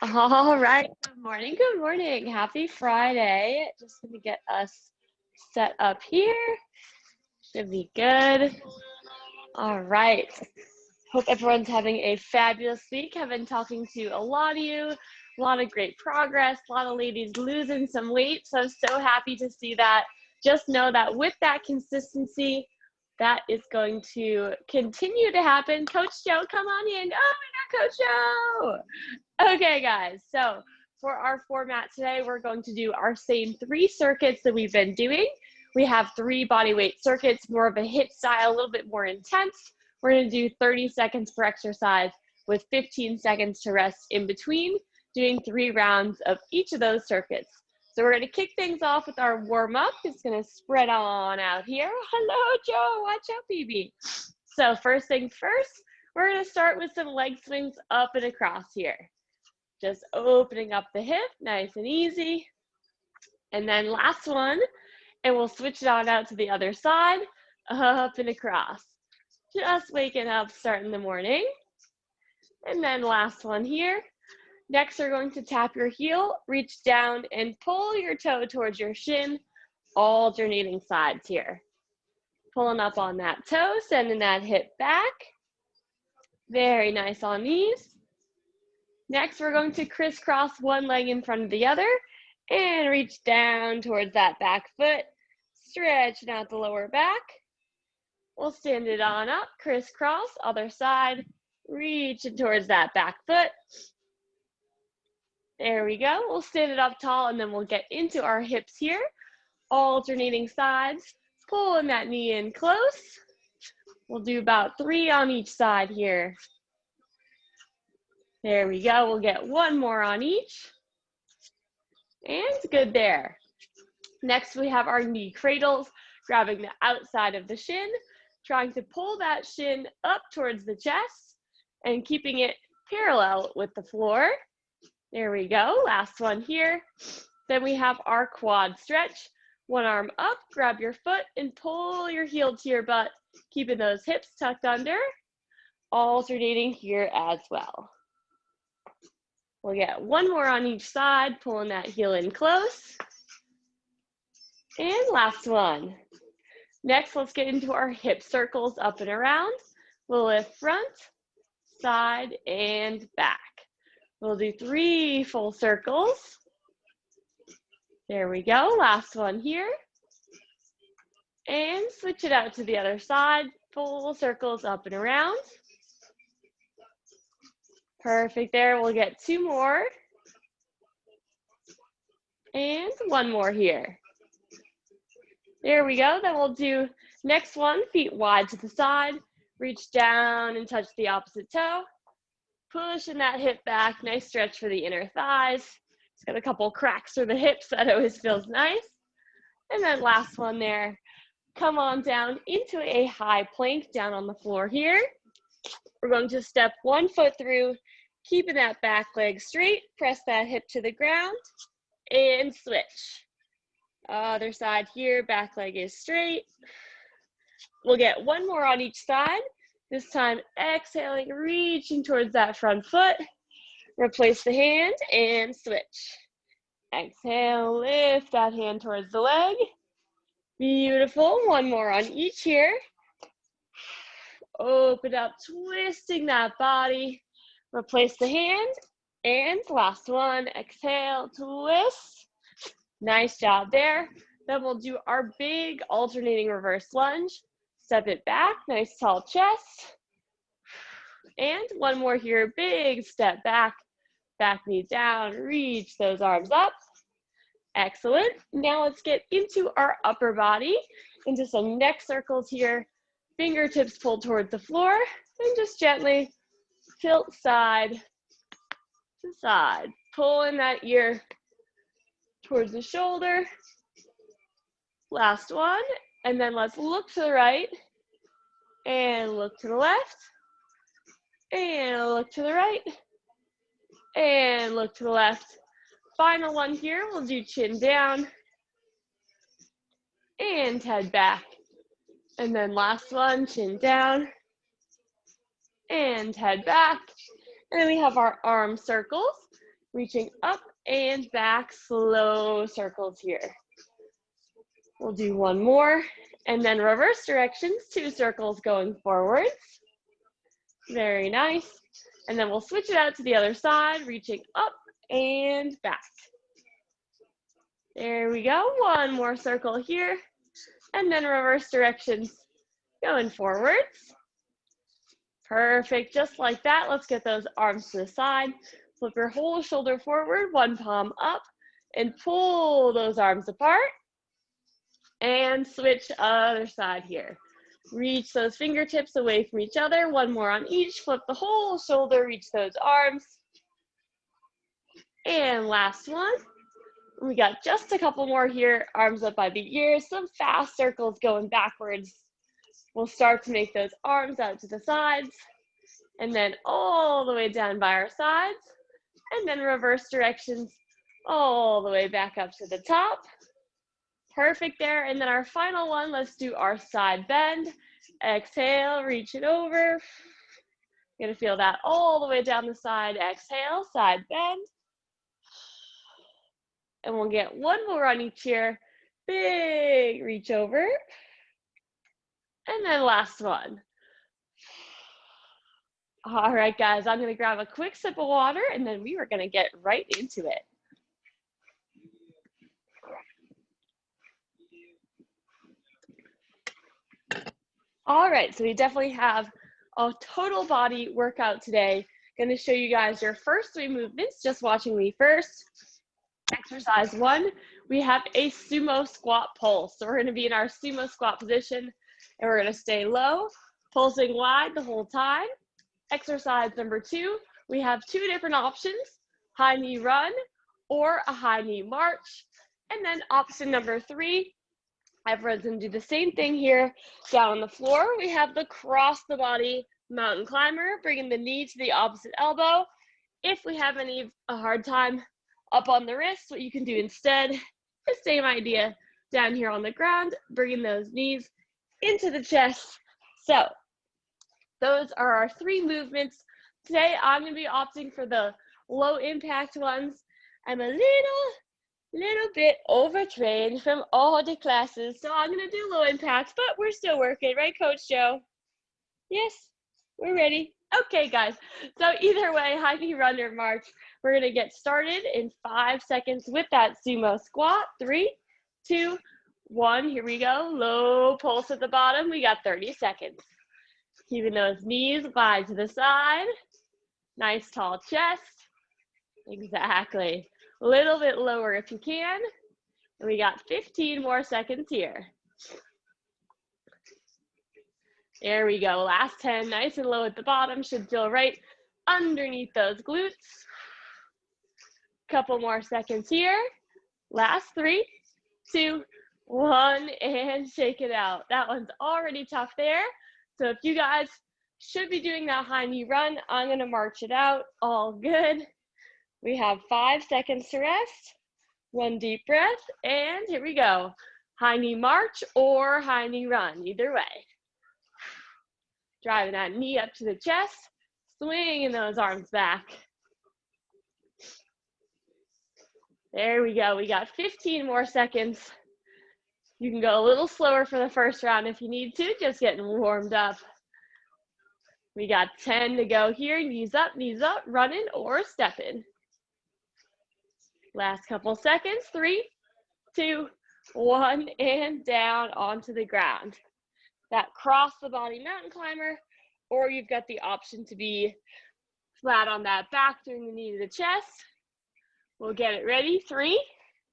All right. Good morning. Good morning. Happy Friday. Just going to get us set up here. Should be good. All right. Hope everyone's having a fabulous week. I've been talking to a lot of you, a lot of great progress, a lot of ladies losing some weight. So I'm so happy to see that. Just know that with that consistency, that is going to continue to happen. Coach Joe, come on in. Oh, we got Coach Joe. Okay, guys. So for our format today, we're going to do our same 3 circuits that we've been doing. We have 3 body weight circuits, more of a HIIT style, a little bit more intense. We're going to do 30 seconds per exercise with 15 seconds to rest in between, doing 3 rounds of each of those circuits. So we're going to kick things off with our warm-up. It's going to spread on out here. Hello, Joe. Watch out, baby. So first things first, we're going to start with some leg swings up and across here. Just opening up the hip, nice and easy. And then last one, and we'll switch it on out to the other side, up and across. Just waking up, starting the morning. And then last one here. Next, we're going to tap your heel, reach down and pull your toe towards your shin, alternating sides here. Pulling up on that toe, sending that hip back. Very nice on these. Next, we're going to crisscross one leg in front of the other and reach down towards that back foot, stretching out the lower back. We'll stand it on up, crisscross, other side, reaching towards that back foot. There we go. We'll stand it up tall and then we'll get into our hips here, alternating sides, pulling that knee in close. We'll do about 3 on each side here. There we go. We'll get 1 more on each. And good there. Next, we have our knee cradles, grabbing the outside of the shin, trying to pull that shin up towards the chest and keeping it parallel with the floor. There we go. Last one here. Then we have our quad stretch. One arm up, grab your foot and pull your heel to your butt, keeping those hips tucked under, alternating here as well. We'll get 1 more on each side, pulling that heel in close. And last one. Next, let's get into our hip circles up and around. We'll lift front, side, and back. We'll do 3 full circles. There we go. Last one here. And switch it out to the other side. Full circles up and around. Perfect there. We'll get 2 more. And 1 more here. There we go. Then we'll do next one, feet wide to the side. Reach down and touch the opposite toe. Pushing that hip back. Nice stretch for the inner thighs. It's got a couple cracks through the hips. That always feels nice. And then last one there. Come on down into a high plank down on the floor here. We're going to step 1 foot through, keeping that back leg straight. Press that hip to the ground and switch. Other side here, back leg is straight. We'll get 1 more on each side. This time, exhaling, reaching towards that front foot. Replace the hand and switch. Exhale, lift that hand towards the leg. Beautiful. 1 more on each here. Open up, twisting that body. Replace the hand. And last one, exhale, twist. Nice job there. Then we'll do our big alternating reverse lunge. Step it back, nice tall chest. And 1 more here, big step back. Back knee down, reach those arms up. Excellent. Now let's get into our upper body, into some neck circles here. Fingertips pulled towards the floor, and just gently tilt side to side. Pulling that ear towards the shoulder. Last one. And then let's look to the right, and look to the left, and look to the right, and look to the left. Final one here, we'll do chin down, and head back. And then last one, chin down, and head back. And then we have our arm circles, reaching up and back, slow circles here. We'll do one more, and then reverse directions, 2 circles going forwards. Very nice. And then we'll switch it out to the other side, reaching up and back. There we go, one more circle here, and then reverse directions, going forwards. Perfect, just like that. Let's get those arms to the side. Flip your whole shoulder forward, one palm up, and pull those arms apart. And switch other side here. Reach those fingertips away from each other. One more on each. Flip the whole shoulder, reach those arms. And last one. We got just a couple more here. Arms up by the ears. Some fast circles going backwards. We'll start to make those arms out to the sides. And then all the way down by our sides. And then reverse directions all the way back up to the top. Perfect there. And then our final one, let's do our side bend. Exhale, reach it over. You're gonna feel that all the way down the side. Exhale, side bend. And we'll get one more on each here. Big reach over. And then last one. All right, guys, I'm gonna grab a quick sip of water and then we are gonna get right into it. All right, so we definitely have a total body workout today. Going to show you guys your first 3 movements, just watching me first. Exercise 1, we have a sumo squat pulse. So we're going to be in our sumo squat position and we're going to stay low, pulsing wide the whole time. Exercise number 2, we have 2 different options, high knee run or a high knee march. And then option number 3, everyone's gonna do the same thing here. Down on the floor, we have the cross the body mountain climber, bringing the knee to the opposite elbow. If we have a hard time up on the wrist, what you can do instead, the same idea, down here on the ground, bringing those knees into the chest. So those are our 3 movements. Today, I'm gonna be opting for the low impact ones. I'm a little bit overtrained from all the classes, so I'm gonna do low impact, but we're still working, right, Coach Joe? Yes, we're ready. Okay, guys, so either way, high knee run or march, we're gonna get started in 5 seconds with that sumo squat. 3, 2, 1, here we go. Low pulse at the bottom, we got 30 seconds. Keeping those knees wide to the side, nice tall chest, exactly. A little bit lower if you can. And we got 15 more seconds here. There we go, last 10, nice and low at the bottom, should feel right underneath those glutes. Couple more seconds here. Last 3, 2, 1, and shake it out. That one's already tough there. So if you guys should be doing that high knee run, I'm gonna march it out, all good. We have 5 seconds to rest, 1 deep breath, and here we go. High knee march or high knee run, either way. Driving that knee up to the chest, swinging those arms back. There we go, we got 15 more seconds. You can go a little slower for the first round if you need to, just getting warmed up. We got 10 to go here, knees up, running or stepping. Last couple seconds, 3, 2, 1, and down onto the ground. That cross the body mountain climber, or you've got the option to be flat on that back, doing the knee to the chest. We'll get it ready, 3,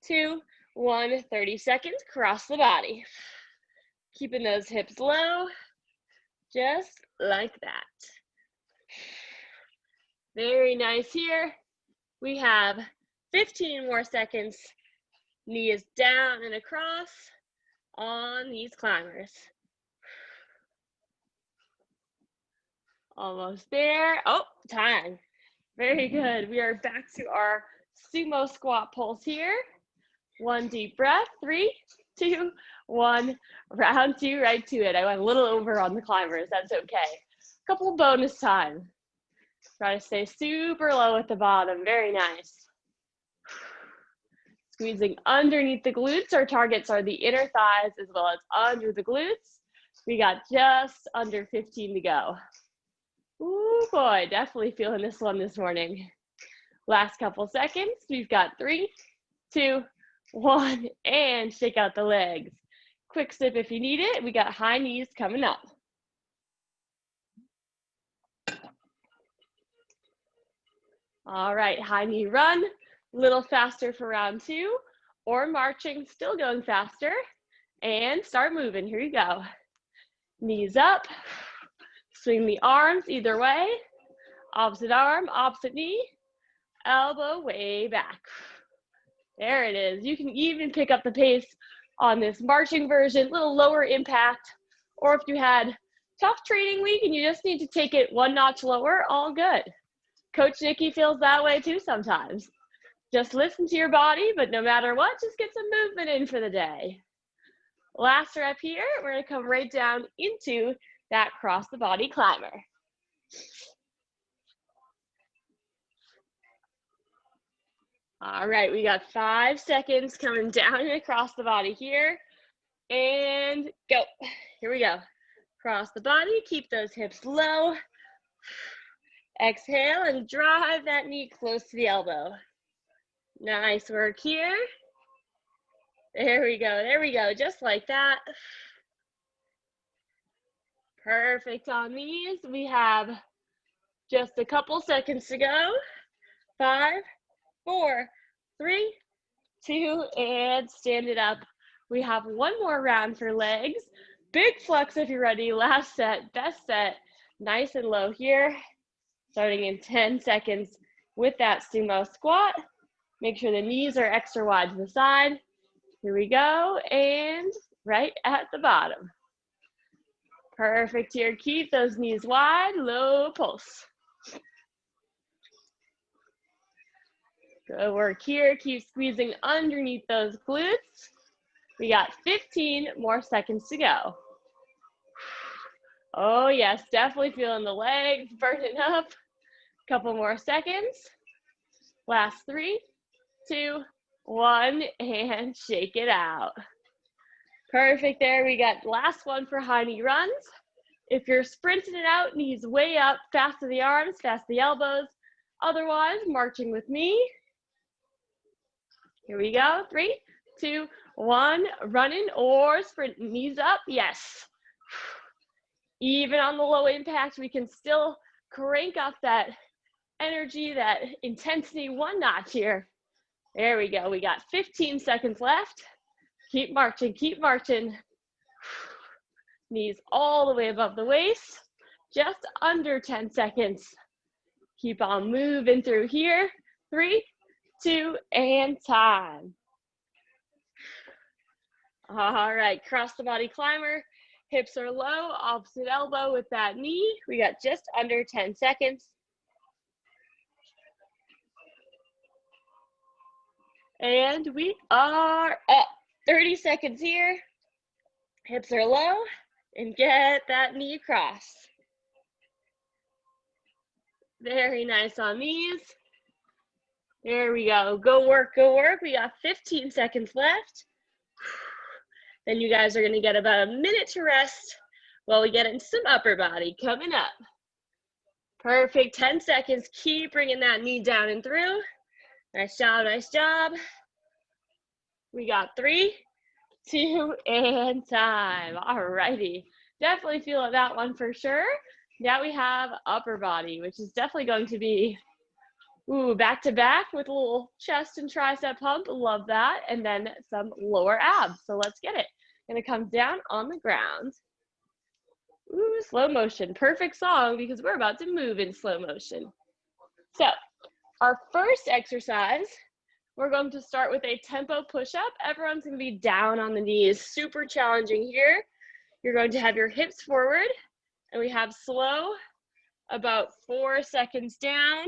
2, 1, 30 seconds, cross the body. Keeping those hips low, just like that. Very nice here. We have 15 more seconds. Knee is down and across on these climbers. Almost there. Oh, time. Very good. We are back to our sumo squat pulse here. 1 deep breath. 3, 2, 1. Round 2, right to it. I went a little over on the climbers. That's okay. Couple bonus time. Try to stay super low at the bottom. Very nice. Squeezing underneath the glutes. Our targets are the inner thighs as well as under the glutes. We got just under 15 to go. Ooh, boy, definitely feeling this one this morning. Last couple seconds. We've got 3, 2, 1, and shake out the legs. Quick sip if you need it. We got high knees coming up. All right, high knee run, a little faster for round 2, or marching, still going faster, and start moving. Here you go. Knees up, swing the arms either way, opposite arm, opposite knee, elbow way back. There it is. You can even pick up the pace on this marching version, a little lower impact, or if you had tough training week and you just need to take it one notch lower, all good. Coach Nikki feels that way too sometimes. Just listen to your body, but no matter what, just get some movement in for the day. Last rep here, we're gonna come right down into that cross the body climber. All right, we got 5 seconds coming down and across the body here. And go. Here we go. Cross the body, keep those hips low. Exhale and drive that knee close to the elbow. Nice work here. There we go, just like that. Perfect on these. We have just a couple seconds to go. 5, 4, 3, 2, and stand it up. We have one more round for legs. Big flex if you're ready. Last set, best set. Nice and low here. Starting in 10 seconds with that sumo squat. Make sure the knees are extra wide to the side. Here we go, and right at the bottom. Perfect here. Keep those knees wide, low pulse. Good work here. Keep squeezing underneath those glutes. We got 15 more seconds to go. Oh yes, definitely feeling the legs burning up. Couple more seconds. Last 3, 2, 1, and shake it out. Perfect there. We got last one for high knee runs. If you're sprinting it out, knees way up, fast to the arms, fast to the elbows. Otherwise, marching with me. Here we go. 3, 2, 1, running or sprint, knees up. Yes. Even on the low impact, we can still crank up that energy, that intensity one notch here. There we go. We got 15 seconds left. Keep marching, keep marching. Knees all the way above the waist. Just under 10 seconds. Keep on moving through here. 3, 2, and time. All right, cross the body climber. Hips are low, opposite elbow with that knee. We got just under 10 seconds. And we are up. 30 seconds here. Hips are low, and get that knee across. Very nice on these. There we go. Go work, go work. We got 15 seconds left. Then you guys are going to get about a minute to rest while we get into some upper body coming up. Perfect. 10 seconds. Keep bringing that knee down and through. Nice job, nice job. We got 3, 2, and time. All righty. Definitely feeling that one for sure. Now we have upper body, which is definitely going to be back to back with a little chest and tricep pump. Love that. And then some lower abs. So let's get it. Gonna come down on the ground. Slow motion. Perfect song because we're about to move in slow motion. So our first exercise, we're going to start with a tempo push-up. Everyone's gonna be down on the knees. Super challenging here. You're going to have your hips forward, and we have slow, about 4 seconds down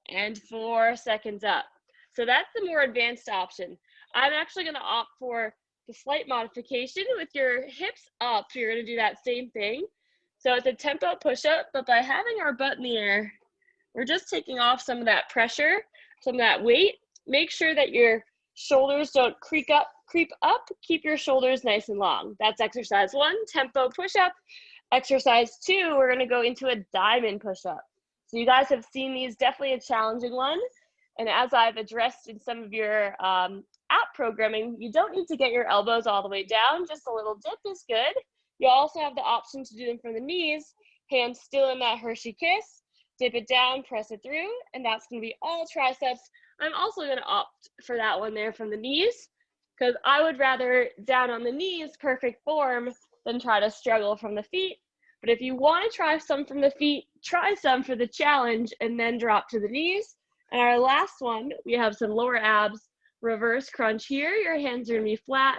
and 4 seconds up. So that's the more advanced option. I'm actually gonna opt for the slight modification with your hips up. You're gonna do that same thing. So it's a tempo push-up, but by having our butt in the air, We're just taking off some of that pressure, some of that weight. Make sure that your shoulders don't creep up. Keep your shoulders nice and long. That's exercise 1, tempo push-up. Exercise 2, we're gonna go into a diamond push-up. So you guys have seen these, definitely a challenging one. And as I've addressed in some of your app programming, you don't need to get your elbows all the way down, just a little dip is good. You also have the option to do them from the knees, hands still in that Hershey kiss, dip it down, press it through, and that's gonna be all triceps. I'm also gonna opt for that one there from the knees, because I would rather down on the knees, perfect form, than try to struggle from the feet. But if you wanna try some from the feet, try some for the challenge and then drop to the knees. And our last one, we have some lower abs, reverse crunch here. Your hands are gonna be flat,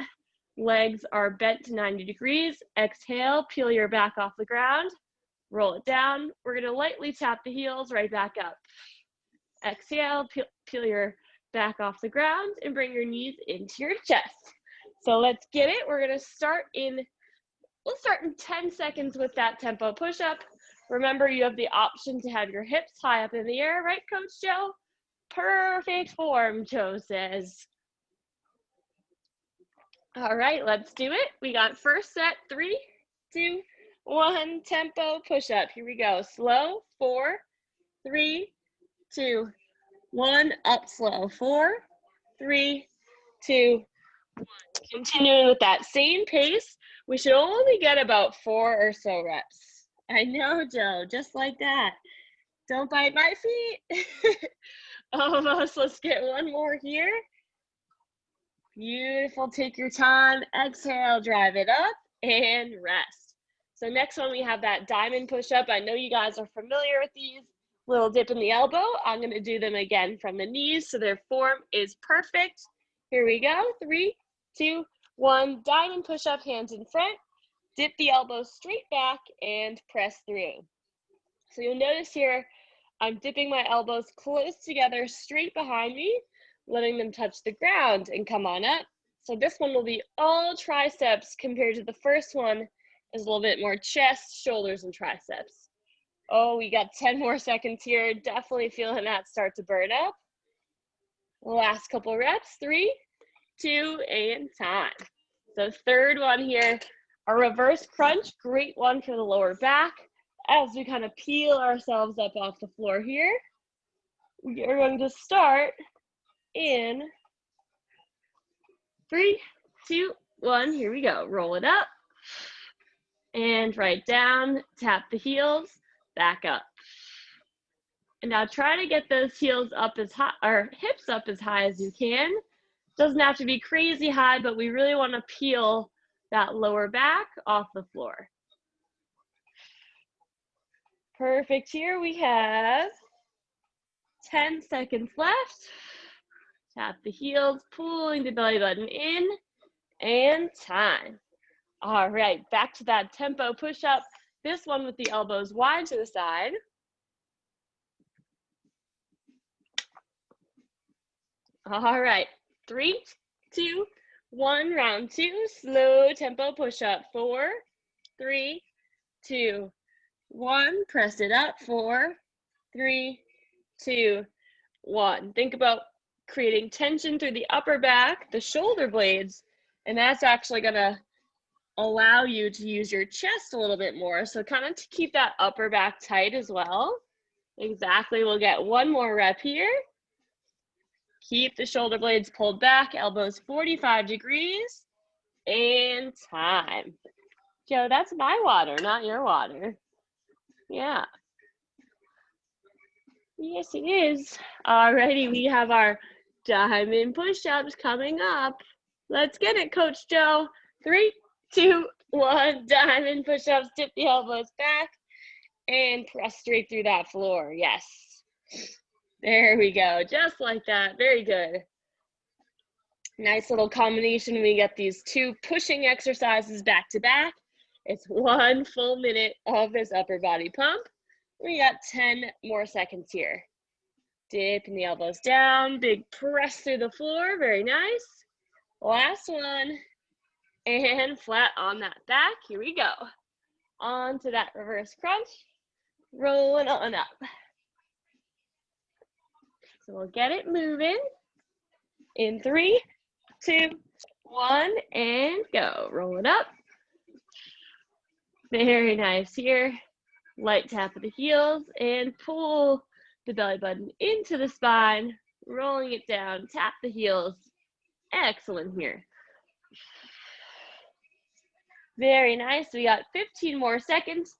legs are bent to 90 degrees. Exhale, peel your back off the ground, roll it down. We're gonna lightly tap the heels right back up. Exhale, peel your back off the ground and bring your knees into your chest. So let's get it. We're gonna start in, we'll start in 10 seconds with that tempo push-up. Remember, you have the option to have your hips high up in the air, right, Coach Joe? Perfect form, Joe says. All right, let's do it. We got first set, 3, 2, 1, tempo push-up. Here we go. Slow, 4, 3, 2, 1, up slow. 4, 3, 2, 1. Continuing with that same pace. We should only get about 4 or so reps. I know, Joe, just like that. Don't bite my feet. Almost. Let's get one more here. Beautiful. Take your time. Exhale, drive it up, and rest. So next one, we have that diamond push-up. I know you guys are familiar with these. Little dip in the elbow. I'm going to do them again from the knees so their form is perfect. Here we go. 3, 2, 1. Diamond push-up, hands in front. Dip the elbows straight back and press through. So you'll notice here, I'm dipping my elbows close together straight behind me, letting them touch the ground and come on up. So this one will be all triceps compared to the first one is a little bit more chest, shoulders, and triceps. Oh, we got 10 more seconds here. Definitely feeling that start to burn up. Last couple reps, 3, 2, and time. So third one here, a reverse crunch, great one for the lower back. As we kind of peel ourselves up off the floor here, we are going to start in 3, 2, 1. Here we go. Roll it up and right down. Tap the heels, back up. And now try to get those heels up as high, or hips up as high as you can. Doesn't have to be crazy high, but we really want to peel that lower back off the floor. Perfect. Here we have 10 seconds left. Tap the heels, pulling the belly button in, and time. All right, back to that tempo push-up. This one with the elbows wide to the side. All right, 3, 2, 1, round 2, slow tempo push-up. 4, 3, 2, 1, press it up. 4, 3, 2, 1. Think about creating tension through the upper back, the shoulder blades, and that's actually gonna allow you to use your chest a little bit more. So kind of to keep that upper back tight as well. Exactly, we'll get one more rep here. Keep the shoulder blades pulled back, elbows 45 degrees, and time. Joe, that's my water, not your water. Yeah. Yes, it is. Alrighty, we have our diamond push-ups coming up. Let's get it, Coach Joe. 3, 2, 1, diamond push-ups. Dip the elbows back and press straight through that floor. Yes. There we go, just like that. Very good. Nice little combination. We get these 2 pushing exercises back to back. It's 1 full minute of this upper body pump. We got 10 more seconds here. Dipping the elbows down, big press through the floor, very nice. Last one, and flat on that back. Here we go. On to that reverse crunch, rolling on up. So we'll get it moving in 3, 2, 1, and go. Roll it up. Very nice here. Light tap of the heels and pull the belly button into the spine, rolling it down, tap the heels. Excellent here. Very nice. We got 15 more seconds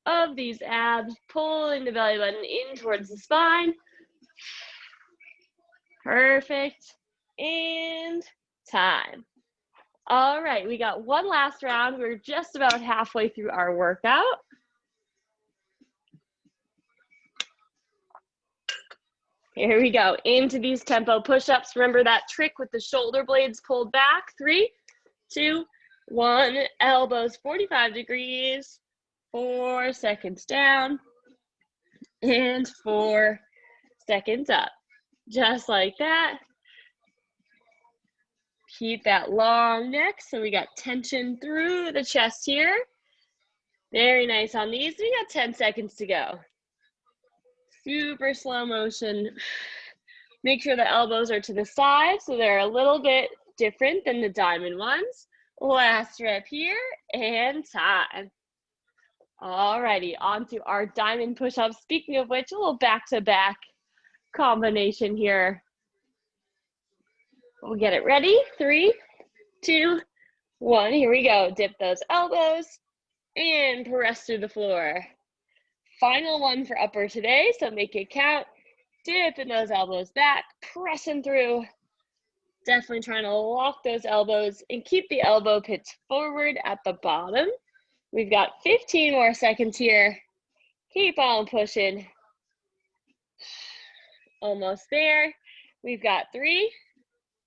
of these abs, pulling the belly button in towards the spine. Perfect. And time. All right, we got one last round. We're just about halfway through our workout. Here we go, into these tempo push-ups. Remember that trick with the shoulder blades pulled back. 3, 2, 1, elbows 45 degrees, 4 seconds down, and 4 seconds up. Just like that. Keep that long neck, so we got tension through the chest here. Very nice on these. We got 10 seconds to go. Super slow motion. Make sure the elbows are to the side, so they're a little bit different than the diamond ones. Last rep here, and time. Alrighty, on to our diamond push-ups. Speaking of which, a little back-to-back combination here. We'll get it ready. 3, 2, 1. Here we go. Dip those elbows and press through the floor. Final one for upper today, so make it count. Dipping those elbows back, pressing through. Definitely trying to lock those elbows and keep the elbow pits forward at the bottom. We've got 15 more seconds here. Keep on pushing. Almost there. We've got 3,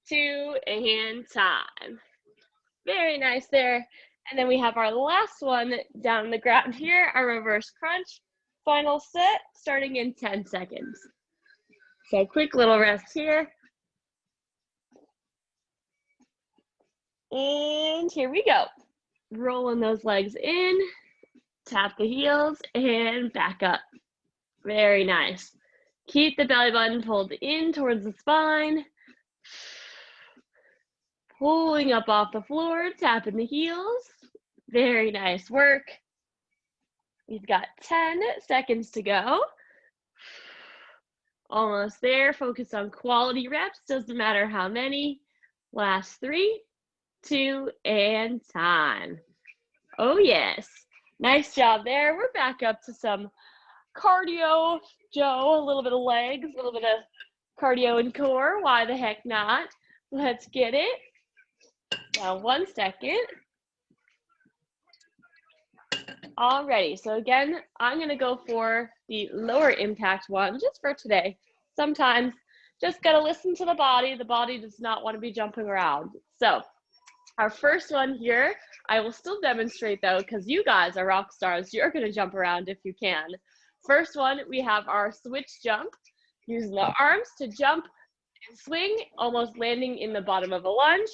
2, and time. Very nice there. And then we have our last one down on the ground here, our reverse crunch. Final set, starting in 10 seconds. So quick little rest here. And here we go. Rolling those legs in, tap the heels, and back up. Very nice. Keep the belly button pulled in towards the spine. Pulling up off the floor, tapping the heels. Very nice work. We've got 10 seconds to go. Almost there. Focus on quality reps. Doesn't matter how many. Last 3, 2, and time. Oh, yes. Nice job there. We're back up to some cardio, Joe. A little bit of legs, a little bit of cardio and core. Why the heck not? Let's get it. Now, 1 second. Alrighty, so again, I'm gonna go for the lower impact one just for today. Sometimes just gotta listen to the body. The body does not want to be jumping around. So our first one here, I will still demonstrate though, because you guys are rock stars. You're gonna jump around if you can. First one, we have our switch jump, using the arms to jump and swing, almost landing in the bottom of a lunge.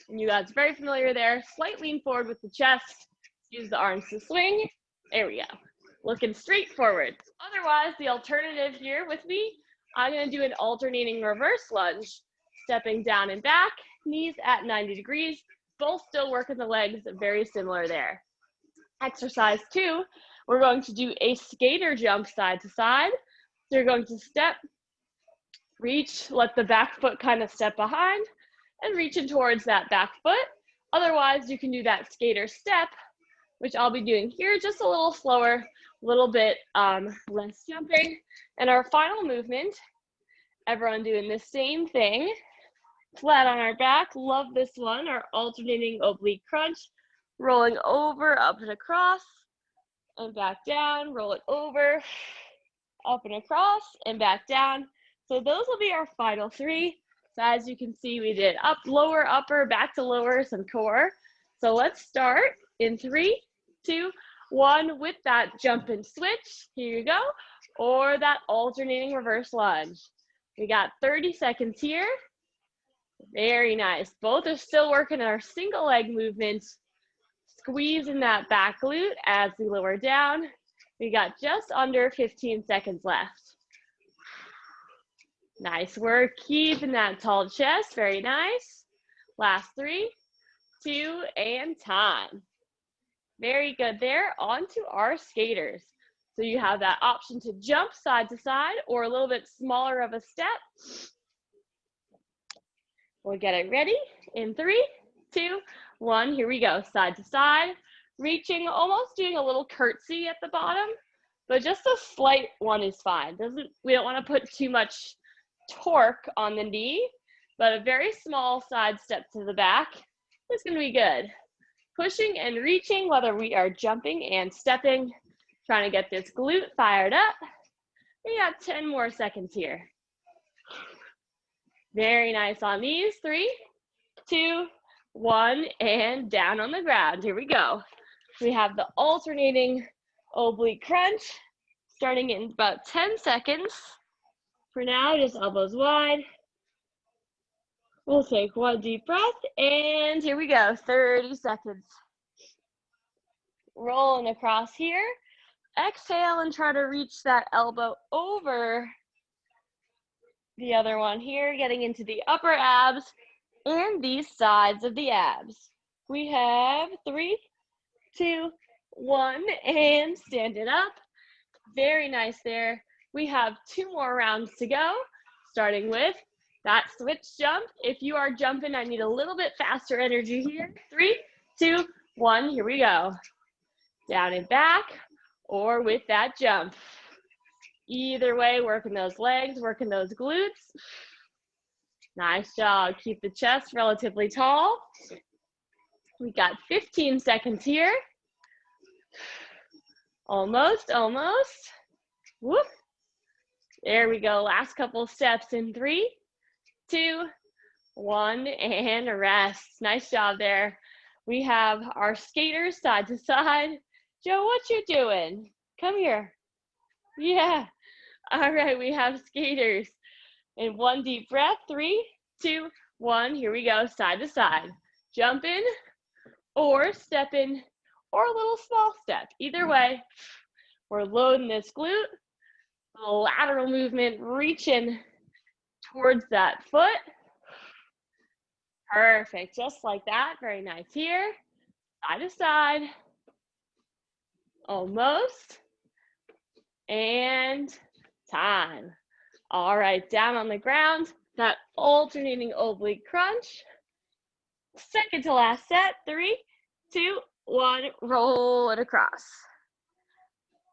And you guys are very familiar there. Slight lean forward with the chest. Use the arms to swing. There we go. Looking straight forward. Otherwise, the alternative here with me, I'm going to do an alternating reverse lunge. Stepping down and back, knees at 90 degrees. Both still working the legs, very similar there. Exercise 2, we're going to do a skater jump side to side. So you're going to step, reach, let the back foot kind of step behind, and reaching towards that back foot. Otherwise, you can do that skater step, which I'll be doing here, just a little slower, a little bit less jumping. And our final movement, everyone doing the same thing, flat on our back. Love this one, our alternating oblique crunch, rolling over, up and across, and back down, roll it over, up and across, and back down. So those will be our final 3. So as you can see, we did up, lower, upper, back to lower, some core. So let's start in 3, 2, 1 with that jump and switch. Here you go. Or that alternating reverse lunge. We got 30 seconds here. Very nice. Both are still working our single leg movement. Squeezing that back glute as we lower down. We got just under 15 seconds left. Nice work, keeping that tall chest, very nice. Last 3, 2, and time. Very good there, on to our skaters. So you have that option to jump side to side or a little bit smaller of a step. We'll get it ready in 3, 2, 1, here we go, side to side, reaching, almost doing a little curtsy at the bottom, but just a slight one is fine. We don't want to put too much torque on the knee, but a very small side step to the back is going to be good. Pushing and reaching, whether we are jumping and stepping, trying to get this glute fired up. We got 10 more seconds here. Very nice on these. 3, 2, 1, and down on the ground. Here we go. We have the alternating oblique crunch starting in about 10 seconds. For now, just elbows wide. We'll take one deep breath, and here we go, 30 seconds. Rolling across here. Exhale and try to reach that elbow over the other one here, getting into the upper abs and these sides of the abs. We have 3, 2, 1, and stand it up. Very nice there. We have 2 more rounds to go, starting with that switch jump. If you are jumping, I need a little bit faster energy here. 3, 2, 1, here we go. Down and back, or with that jump. Either way, working those legs, working those glutes. Nice job. Keep the chest relatively tall. We got 15 seconds here. Almost, almost. Whoop. There we go. Last couple steps in 3, 2, 1, and rest. Nice job there. We have our skaters side to side. Joe, what you doing? Come here. Yeah. All right, we have skaters. And one deep breath. 3, 2, 1. Here we go, side to side. Jump in or step in or a little small step. Either way, we're loading this glute. A lateral movement, reaching towards that foot. Perfect, just like that. Very nice here. Side to side. Almost. And time. All right, down on the ground. That alternating oblique crunch. Second to last set. 3, 2, 1. Roll it across.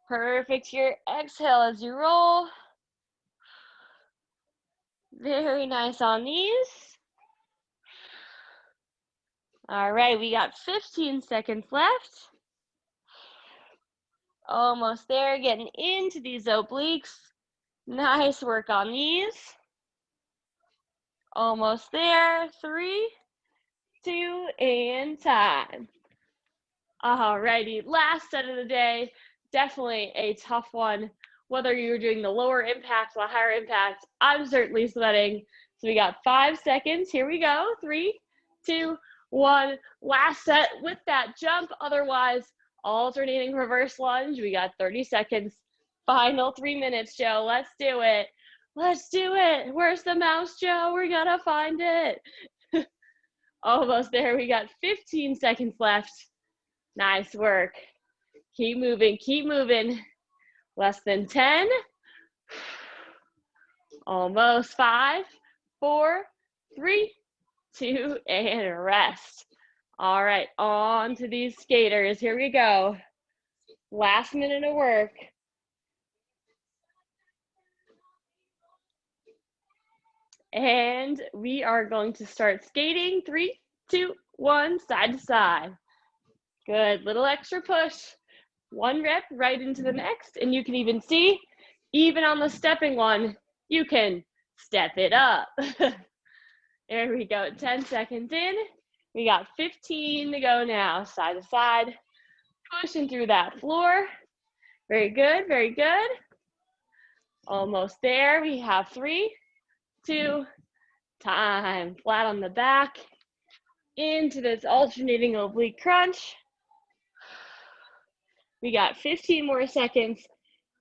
Perfect here. Exhale as you roll. Very nice on these. All right, we got 15 seconds left. Almost there, getting into these obliques. Nice work on these. Almost there. 3, 2, and time. All righty, last set of the day. Definitely a tough one. Whether you're doing the lower impact or higher impact, I'm certainly sweating. So we got 5 seconds. Here we go. 3, 2, 1. Last set with that jump. Otherwise, alternating reverse lunge. We got 30 seconds. Final 3 minutes, Joe. Let's do it. Let's do it. Where's the mouse, Joe? We're gonna find it. Almost there. We got 15 seconds left. Nice work. Keep moving, keep moving. Less than 10. Almost 5, 4, 3, 2, and rest. All right, on to these skaters. Here we go. Last minute of work. And we are going to start skating. 3, 2, 1, side to side. Good, little extra push. 1 rep right into the next, and you can even see, even on the stepping one, you can step it up. There we go, 10 seconds in. We got 15 to go now, side to side. Pushing through that floor. Very good, very good. Almost there. We have 3, 2, time. Flat on the back. Into this alternating oblique crunch. We got 15 more seconds.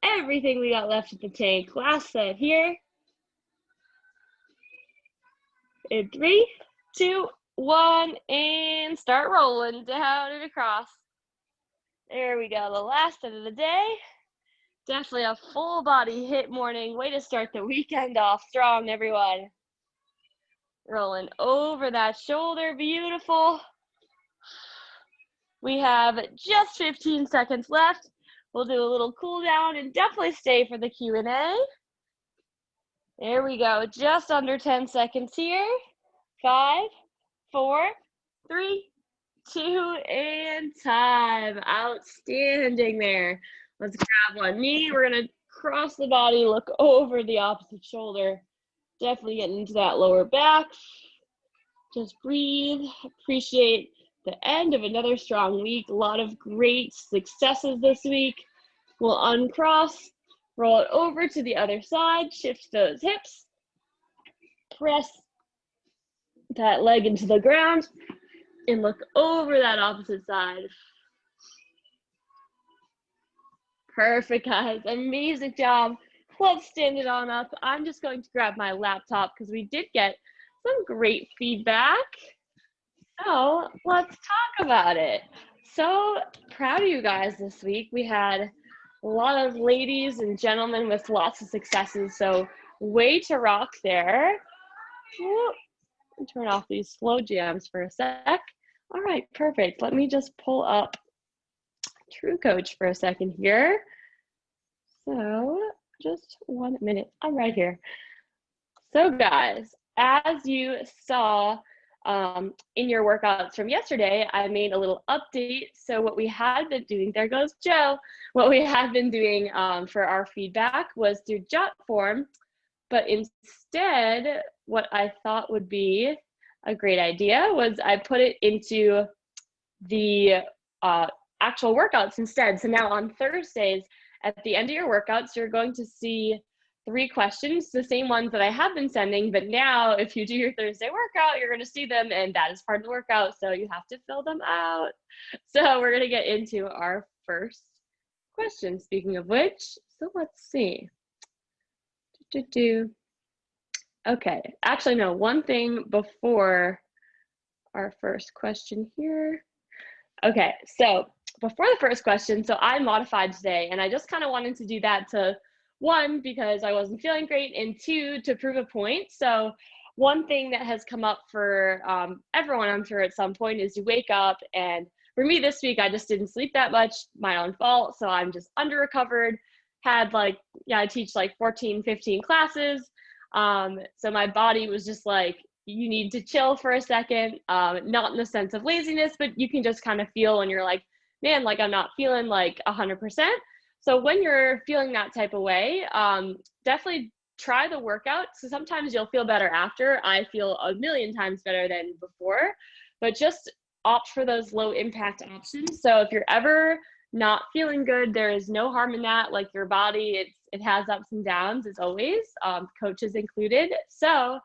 Everything we got left in the tank. Last set here. In 3, 2, 1, and start rolling down and across. There we go, the last of the day. Definitely a full body HIIT morning. Way to start the weekend off strong, everyone. Rolling over that shoulder, beautiful. We have just 15 seconds left. We'll do a little cool down and definitely stay for the Q&A. There we go, just under 10 seconds here. 5, 4, 3, 2, and time. Outstanding there. Let's grab one knee. We're gonna cross the body, look over the opposite shoulder. Definitely getting into that lower back. Just breathe, appreciate the end of another strong week. A lot of great successes this week. We'll uncross, roll it over to the other side, shift those hips, press that leg into the ground, and look over that opposite side. Perfect, guys. Amazing job. Let's stand it on up. I'm just going to grab my laptop because we did get some great feedback. So let's talk about it. So proud of you guys this week. We had a lot of ladies and gentlemen with lots of successes. So way to rock there. Turn off these slow jams for a sec. All right, perfect. Let me just pull up True Coach for a second here. So just 1 minute. I'm right here. So guys, as you saw in your workouts from yesterday, I made a little update. So what we had been doing, there goes Joe, what we had been doing for our feedback was through jot form, but instead what I thought would be a great idea was I put it into the actual workouts instead. So now on Thursdays, at the end of your workouts, you're going to see 3 questions, the same ones that I have been sending, but now if you do your Thursday workout, you're gonna see them and that is part of the workout, so you have to fill them out. So we're gonna get into our first question, speaking of which, so let's see. Okay, actually no, one thing before our first question here. Okay, so before the first question, so I modified today and I just kind of wanted to do that to 1, because I wasn't feeling great, and 2, to prove a point. So one thing that has come up for everyone, I'm sure at some point, is you wake up, and for me this week, I just didn't sleep that much, my own fault. So I'm just under recovered, had like, yeah, I teach like 14, 15 classes. So my body was just like, you need to chill for a second, not in the sense of laziness, but you can just kind of feel when you're like, man, like I'm not feeling like 100%. So when you're feeling that type of way, definitely try the workout. So sometimes you'll feel better after. I feel a million times better than before, but just opt for those low impact options. So if you're ever not feeling good, there is no harm in that. Like your body, it has ups and downs as always, coaches included. So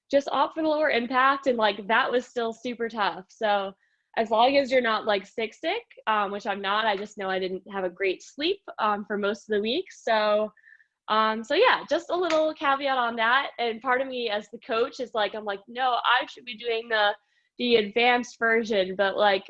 just opt for the lower impact, and like that was still super tough. So as long as you're not like sick, which I'm not, I just know I didn't have a great sleep for most of the week. So yeah, just a little caveat on that. And part of me as the coach is like, I'm like, no, I should be doing the advanced version, but like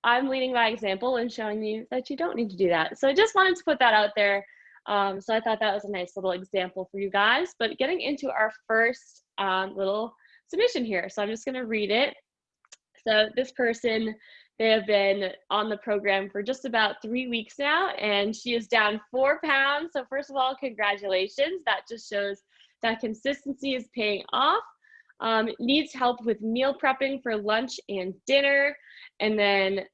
I'm leading by example and showing you that you don't need to do that. So I just wanted to put that out there. So I thought that was a nice little example for you guys. But getting into our first little submission here. So I'm just gonna read it. So this person, they have been on the program for just about 3 weeks now, and she is down 4 pounds. So first of all, congratulations. That just shows that consistency is paying off. Needs help with meal prepping for lunch and dinner, and then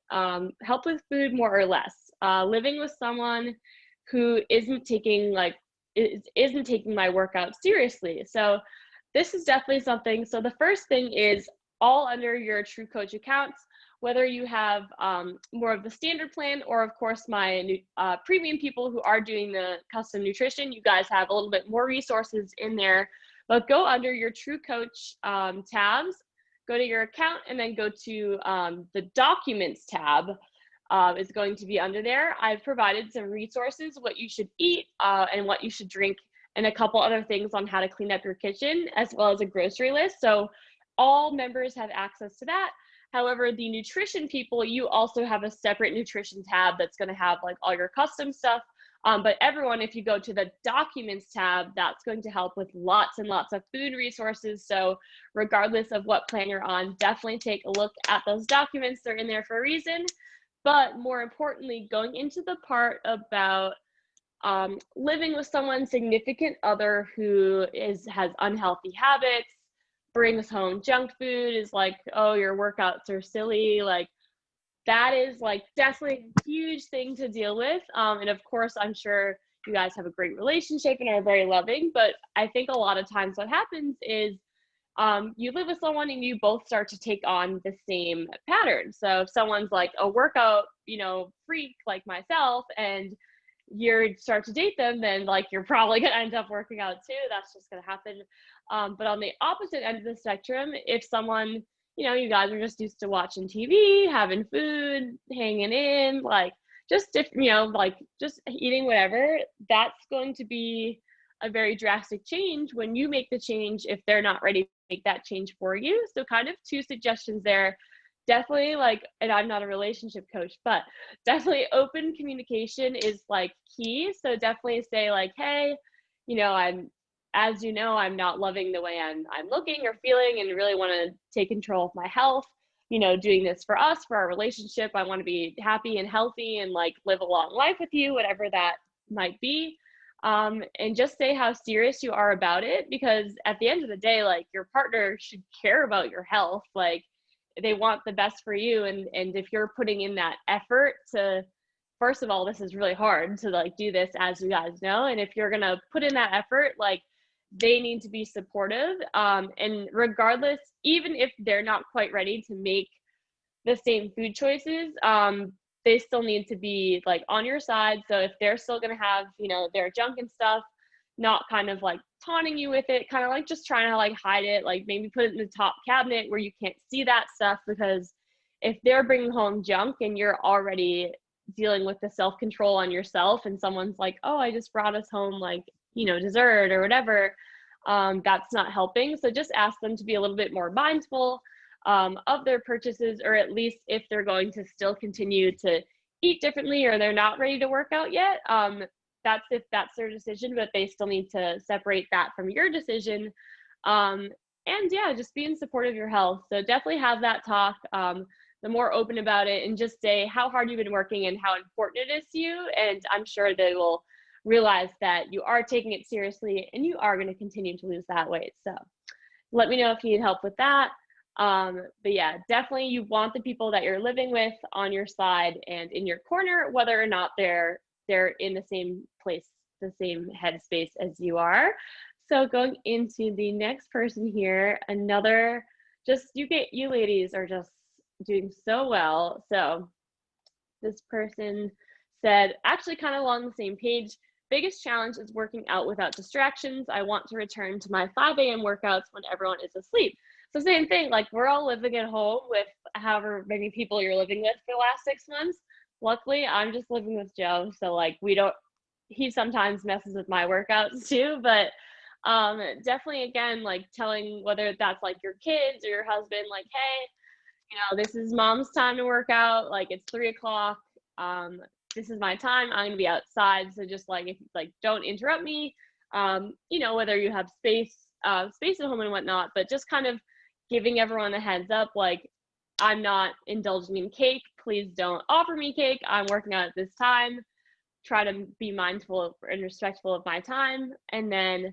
help with food more or less. Living with someone who isn't taking my workout seriously. So this is definitely something. So the first thing is all under your True Coach accounts, whether you have more of the standard plan or of course my premium people who are doing the custom nutrition, you guys have a little bit more resources in there, but go under your True Coach tabs, go to your account, and then go to the documents tab. Is going to be under there. I've provided some resources, what you should eat and what you should drink, and a couple other things on how to clean up your kitchen, as well as a grocery list. So all members have access to that. However, the nutrition people, you also have a separate nutrition tab that's going to have like all your custom stuff. But everyone, if you go to the documents tab, that's going to help with lots and lots of food resources. So regardless of what plan you're on, definitely take a look at those documents. They're in there for a reason. But more importantly, going into the part about living with someone, significant other who has unhealthy habits, brings home junk food, is like, oh, your workouts are silly, like that is like definitely a huge thing to deal with. And of course, I'm sure you guys have a great relationship and are very loving, but I think a lot of times what happens is you live with someone and you both start to take on the same pattern. So if someone's like a workout, freak like myself, and you start to date them, then like you're probably gonna end up working out too. That's just gonna happen. But on the opposite end of the spectrum, if someone, you guys are just used to watching TV, having food, hanging in, like just just eating whatever, that's going to be a very drastic change when you make the change if they're not ready to make that change for you. So kind of two suggestions there. Definitely and I'm not a relationship coach, but definitely open communication is like key. So definitely say like, hey, I'm not loving the way I'm looking or feeling and really want to take control of my health, doing this for us, for our relationship. I want to be happy and healthy and like live a long life with you, whatever that might be. And just say how serious you are about it, because at the end of the day, like your partner should care about your health. Like they want the best for you. And if you're putting in that effort to, first of all, this is really hard to like do this, as you guys know. And if you're going to put in that effort, like they need to be supportive. And regardless, even if they're not quite ready to make the same food choices, they still need to be like on your side. So if they're still going to have, their junk and stuff, not kind of like taunting you with it, kind of like just trying to like hide it, like maybe put it in the top cabinet where you can't see that stuff. Because if they're bringing home junk and you're already dealing with the self-control on yourself, and someone's like, oh, I just brought us home like, dessert or whatever, that's not helping. So just ask them to be a little bit more mindful of their purchases, or at least if they're going to still continue to eat differently or they're not ready to work out yet, if that's their decision, but they still need to separate that from your decision. And yeah, just be in support of your health. So definitely have that talk, the more open about it, and just say how hard you've been working and how important it is to you. And I'm sure they will realize that you are taking it seriously and you are going to continue to lose that weight. So let me know if you need help with that. But yeah, definitely you want the people that you're living with on your side and in your corner, whether or not they're in the same place, the same headspace as you are. So going into the next person here, you ladies are just doing so well. So this person said, actually kind of along the same page, biggest challenge is working out without distractions. I want to return to my 5 a.m. workouts when everyone is asleep. So same thing, like we're all living at home with however many people you're living with for the last 6 months. Luckily, I'm just living with Joe. So like he sometimes messes with my workouts too, but definitely again, like telling, whether that's like your kids or your husband, like, hey, this is mom's time to work out. Like it's 3 o'clock. This is my time. I'm gonna be outside. So just like, if like, don't interrupt me. Whether you have space at home and whatnot, but just kind of giving everyone a heads up, like, I'm not indulging in cake. Please don't offer me cake. I'm working out at this time. Try to be mindful and respectful of my time. And then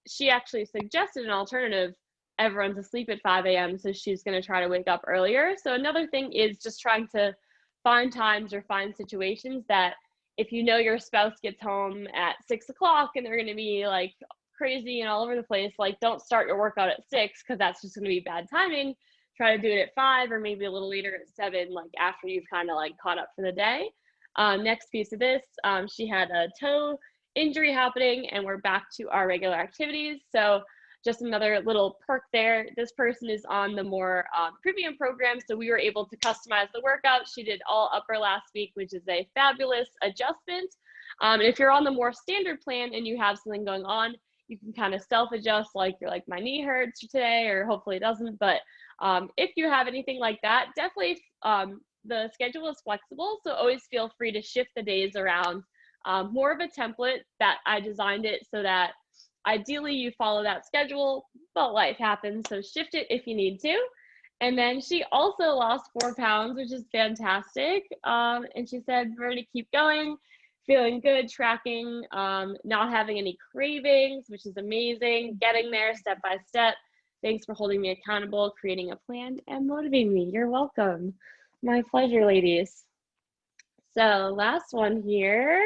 she actually suggested an alternative. Everyone's asleep at 5 a.m. So she's going to try to wake up earlier. So another thing is just trying to find times or find situations that if your spouse gets home at 6 o'clock and they're going to be like crazy and all over the place, like don't start your workout at 6, because that's just going to be bad timing. Try to do it at 5 or maybe a little later at 7, like after you've kind of like caught up for the day. Next piece of this, she had a toe injury happening and we're back to our regular activities. So just another little perk there. This person is on the more premium program, so we were able to customize the workout. She did all upper last week, which is a fabulous adjustment. And if you're on the more standard plan and you have something going on, You can kind of self-adjust, like you're like, my knee hurts today, or hopefully it doesn't. But if you have anything like that, definitely the schedule is flexible. So always feel free to shift the days around. More of a template that I designed it so that ideally you follow that schedule, but life happens. So shift it if you need to. And then she also lost 4 pounds, which is fantastic. And she said, we're going to keep going, feeling good, tracking, not having any cravings, which is amazing, getting there step by step. Thanks for holding me accountable, creating a plan, and motivating me. You're welcome. My pleasure, ladies. So last one here.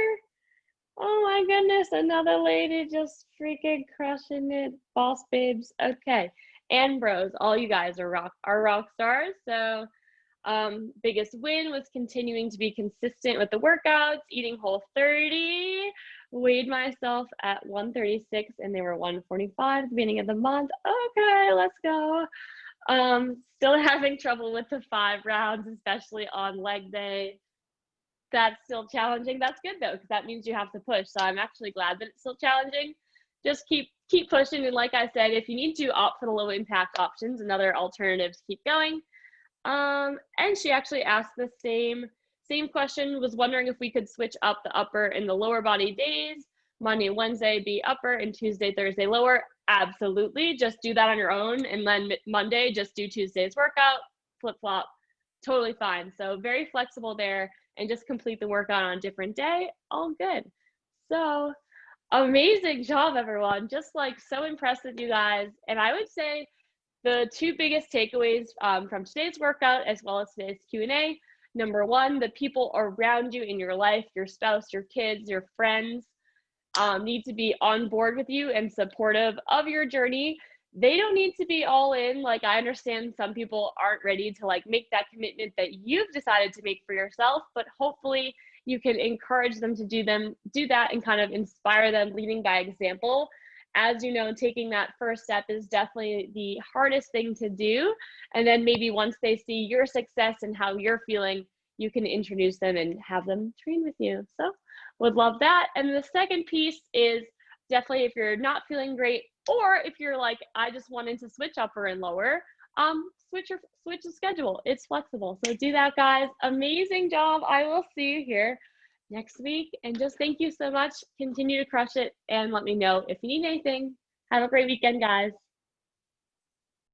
Oh my goodness, another lady just freaking crushing it. Boss babes. Okay. And bros, all you guys are rock stars. So biggest win was continuing to be consistent with the workouts, eating Whole30, weighed myself at 136 and they were 145 at the beginning of the month. Okay, let's go. Still having trouble with the 5 rounds, especially on leg day. That's still challenging. That's good though, because that means you have to push. So I'm actually glad that it's still challenging. Just keep pushing. And like I said, if you need to opt for the low impact options, another alternative to keep going. And she actually asked the same question, was wondering if we could switch up the upper and the lower body days. Monday and Wednesday be upper and Tuesday, Thursday lower. Absolutely. Just do that on your own. And then Monday, just do Tuesday's workout, flip flop. Totally fine. So very flexible there, and just complete the workout on a different day. All good. So amazing job, everyone. Just like so impressed with you guys. And I would say the 2 biggest takeaways from today's workout as well as today's Q&A. Number 1, the people around you in your life, your spouse, your kids, your friends, need to be on board with you and supportive of your journey. They don't need to be all in. Like, I understand some people aren't ready to like make that commitment that you've decided to make for yourself, but hopefully you can encourage them to do that and kind of inspire them, leading by example. As you know, taking that first step is definitely the hardest thing to do. And then maybe once they see your success and how you're feeling, you can introduce them and have them train with you. So would love that. And the second piece is definitely if you're not feeling great, or if you're like, I just wanted to switch upper and lower, switch the schedule. It's flexible. So do that, guys. Amazing job. I will see you here next week. And just thank you so much. Continue to crush it and let me know if you need anything. Have a great weekend, guys.